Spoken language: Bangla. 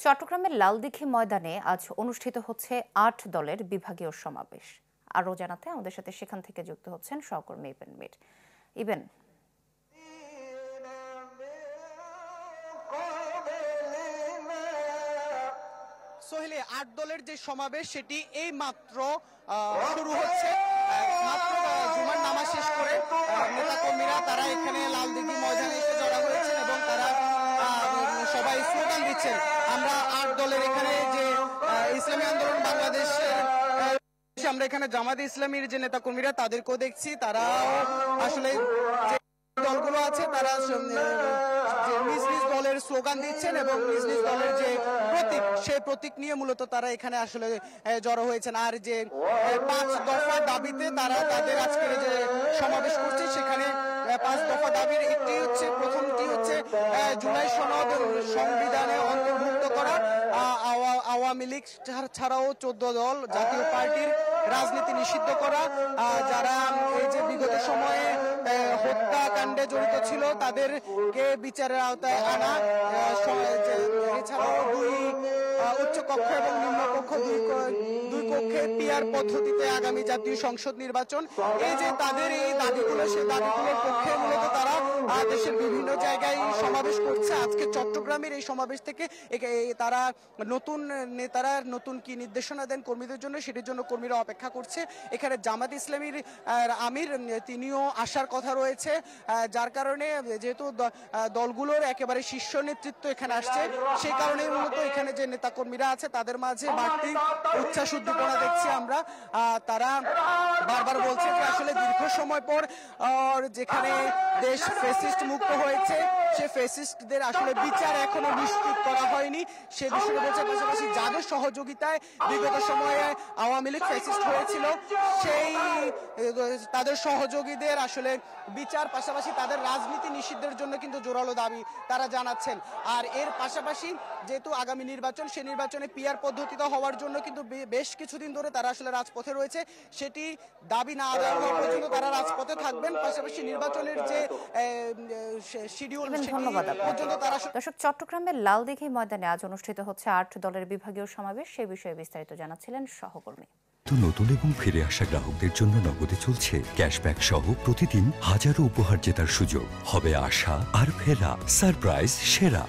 চট্টগ্রামের লালদীঘি ময়দানে আজ অনুষ্ঠিত হচ্ছে ৮ দলের বিভাগীয় সমাবেশ। আরও জানাতে আমাদের সাথে সেখান থেকে যুক্ত হচ্ছেন সহকর্মী ইবেন মীর। ইবেন, সোহেলি ৮ দলের যে সমাবেশ সেটি এই মাত্র শুরু হচ্ছে। মাত্র জুমার নামাজ শেষ করে নেতাকর্মীরা তারা এখানে লালদীঘি ময়দানে এসে জড়ো হয়েছেন এবং তারা সবাই স্লোগান দিচ্ছেন। আমরা ৮ দলের এখানে যে ইসলামী আন্দোলন বাংলাদেশ, আমরা এখানে জামাতে ইসলামীর যে নেতাকর্মীরা তাদেরকেও দেখছি, তারাও আসলে যে দলগুলো আছে তারা নিজ নিজ দলের স্লোগান দিচ্ছেন এবং নিজ নিজ দলের যে প্রতীক সেই প্রতীক নিয়ে মূলত তারা এখানে আসলে জড়ো হয়েছেন। আর যে ৫ দফা দাবিতে তারা তাদের আজকের যে সমাবেশ করছে সেখানে ৫ দফা দাবির একটি হচ্ছে, প্রথমটি হচ্ছে জুলাই সনদ সংবিধানে অন্তর্ভুক্ত করা, আওয়ামী লীগ ছাড়াও ১৪ দল জাতীয় পার্টির রাজনীতি নিষিদ্ধ করা, যারা এই যে বিগত সময়ে হত্যাকাণ্ডে জড়িত ছিল তাদেরকে বিচারের আওতায় আনা, এছাড়াও ২ উচ্চ কক্ষ এবং নিম্ন কক্ষ দুই কক্ষে পিআর পদ্ধতিতে আগামী জাতীয় সংসদ নির্বাচন, এই যে তাদের এই দাবিগুলো, সেই দাবিগুলোর পক্ষে মূলত তারা দেশের বিভিন্ন জায়গায় সমাবেশ করছে। আজকে চট্টগ্রামের এই সমাবেশ থেকে তারা নেতারা নতুন কি নির্দেশনা দেন কর্মীদের জন্য, সেটির জন্য কর্মীরা অপেক্ষা করছে। এখানে জামাত ইসলামীর আমির তিনিও আসার কথা রয়েছে, যার কারণে যেহেতু দলগুলোর একেবারে শীর্ষ নেতৃত্ব এখানে আসছে, সেই কারণে মূলত এখানে যে নেতা কর্মীরা আছে তাদের মাঝে বাড়তি উচ্ছ্বাস উদ্দীপনা দেখছি আমরা। তারা বারবার বলছে যে আসলে দীর্ঘ সময় পর যেখানে দেশ ফ্যাসিস্ট মুক্ত হয়েছে, সে ফ্যাসিস্টদের আসলে বিচার এখনো নিশ্চিত করা হয়নি, সে বিষয়ে বলছে। পাশাপাশি যাদের সহযোগিতায় বিগত সময়ে আওয়ামী লীগ ফ্যাসিস্ট হয়েছিল সেই তাদের সহযোগীদের আসলে বিচার, পাশাপাশি তাদের রাজনীতি নিষিদ্ধের জন্য কিন্তু জোরালো দাবি তারা জানাচ্ছেন। আর এর পাশাপাশি যেহেতু আগামী নির্বাচন, সেই নির্বাচনে পিআর পদ্ধতিতে হওয়ার জন্য কিন্তু বেশ কিছুদিন ধরে তারা আসলে রাজপথে রয়েছে, সেটি দাবি না আদায় হওয়া পর্যন্ত তারা রাজপথে থাকবেন। পাশাপাশি নির্বাচনের যে শিডিউল পর্যন্ত তারা। দর্শক, চট্টগ্রামের লালদীঘি ময়দানে আজ অনুষ্ঠিত হচ্ছে ৮ দলের বিভাগীয় সমাবেশ। সে বিষয়ে বিস্তারিত জানাচ্ছিলেন সহকর্মী। নতুন এবং ফিরে আসা গ্রাহকদের জন্য নগদে চলছে ক্যাশব্যাক সহ প্রতিদিন হাজারো উপহার জেতার সুযোগ। হবে আশা আর ফেরা, সারপ্রাইজ সেরা।